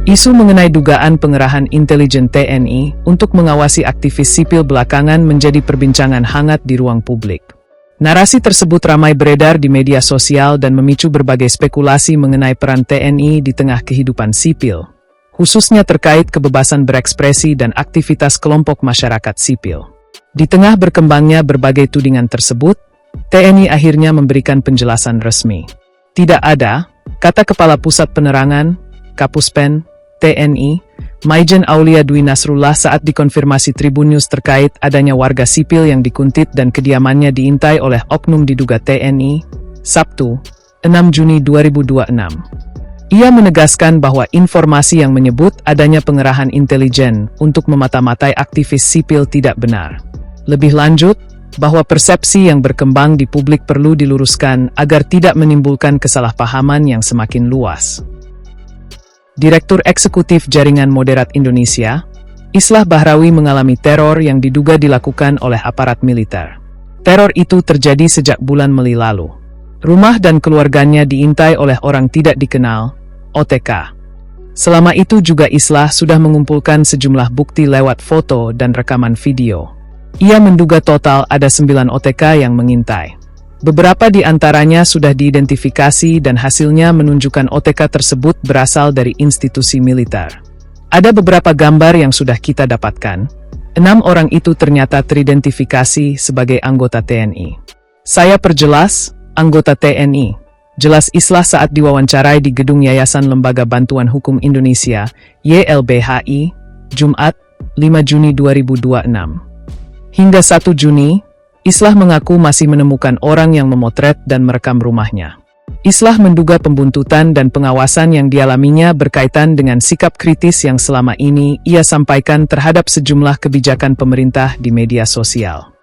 Isu mengenai dugaan pengerahan intelijen TNI untuk mengawasi aktivis sipil belakangan menjadi perbincangan hangat di ruang publik. Narasi tersebut ramai beredar di media sosial dan memicu berbagai spekulasi mengenai peran TNI di tengah kehidupan sipil, khususnya terkait kebebasan berekspresi dan aktivitas kelompok masyarakat sipil. Di tengah berkembangnya berbagai tudingan tersebut, TNI akhirnya memberikan penjelasan resmi. Tidak ada, kata Kepala Pusat Penerangan, Kapuspen, TNI, Maijen Aulia Dwi Nasrullah saat dikonfirmasi Tribun News terkait adanya warga sipil yang dikuntit dan kediamannya diintai oleh oknum diduga TNI, Sabtu, 6 Juni 2026. Ia menegaskan bahwa informasi yang menyebut adanya pengerahan intelijen untuk memata-matai aktivis sipil tidak benar. Lebih lanjut, bahwa persepsi yang berkembang di publik perlu diluruskan agar tidak menimbulkan kesalahpahaman yang semakin luas. Direktur Eksekutif Jaringan Moderat Indonesia, Islah Bahrawi mengalami teror yang diduga dilakukan oleh aparat militer. Teror itu terjadi sejak bulan Mei lalu. Rumah dan keluarganya diintai oleh orang tidak dikenal, OTK. Selama itu juga Islah sudah mengumpulkan sejumlah bukti lewat foto dan rekaman video. Ia menduga total ada 9 OTK yang mengintai. Beberapa di antaranya sudah diidentifikasi dan hasilnya menunjukkan OTK tersebut berasal dari institusi militer. Ada beberapa gambar yang sudah kita dapatkan. 6 orang itu ternyata teridentifikasi sebagai anggota TNI. Saya perjelas, anggota TNI. Jelas Islah saat diwawancarai di gedung Yayasan Lembaga Bantuan Hukum Indonesia, YLBHI, Jumat, 5 Juni 2026. Hingga 1 Juni, Islah mengaku masih menemukan orang yang memotret dan merekam rumahnya. Islah menduga pembuntutan dan pengawasan yang dialaminya berkaitan dengan sikap kritis yang selama ini ia sampaikan terhadap sejumlah kebijakan pemerintah di media sosial.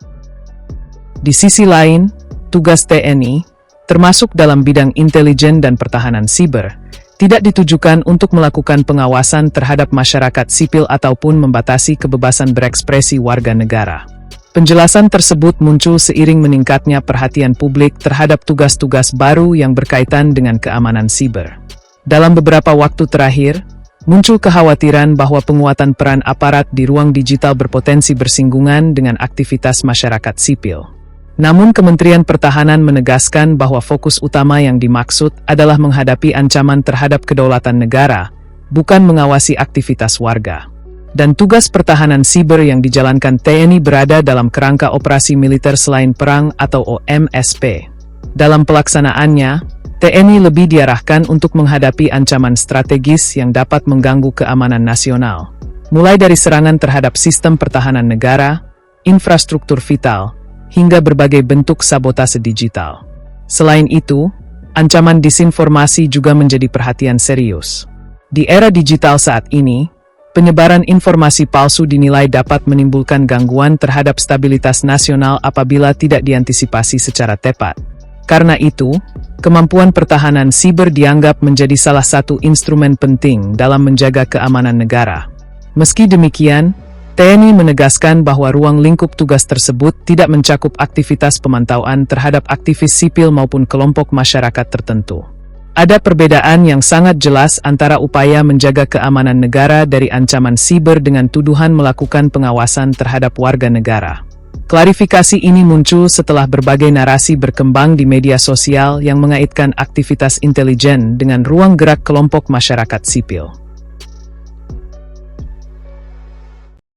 Di sisi lain, tugas TNI, termasuk dalam bidang intelijen dan pertahanan siber, tidak ditujukan untuk melakukan pengawasan terhadap masyarakat sipil ataupun membatasi kebebasan berekspresi warga negara. Penjelasan tersebut muncul seiring meningkatnya perhatian publik terhadap tugas-tugas baru yang berkaitan dengan keamanan siber. Dalam beberapa waktu terakhir, muncul kekhawatiran bahwa penguatan peran aparat di ruang digital berpotensi bersinggungan dengan aktivitas masyarakat sipil. Namun Kementerian Pertahanan menegaskan bahwa fokus utama yang dimaksud adalah menghadapi ancaman terhadap kedaulatan negara, bukan mengawasi aktivitas warga. Dan tugas pertahanan siber yang dijalankan TNI berada dalam kerangka operasi militer selain perang atau OMSP. Dalam pelaksanaannya, TNI lebih diarahkan untuk menghadapi ancaman strategis yang dapat mengganggu keamanan nasional, mulai dari serangan terhadap sistem pertahanan negara, infrastruktur vital, hingga berbagai bentuk sabotase digital. Selain itu, ancaman disinformasi juga menjadi perhatian serius. Di era digital saat ini, penyebaran informasi palsu dinilai dapat menimbulkan gangguan terhadap stabilitas nasional apabila tidak diantisipasi secara tepat. Karena itu, kemampuan pertahanan siber dianggap menjadi salah satu instrumen penting dalam menjaga keamanan negara. Meski demikian, TNI menegaskan bahwa ruang lingkup tugas tersebut tidak mencakup aktivitas pemantauan terhadap aktivis sipil maupun kelompok masyarakat tertentu. Ada perbedaan yang sangat jelas antara upaya menjaga keamanan negara dari ancaman siber dengan tuduhan melakukan pengawasan terhadap warga negara. Klarifikasi ini muncul setelah berbagai narasi berkembang di media sosial yang mengaitkan aktivitas intelijen dengan ruang gerak kelompok masyarakat sipil.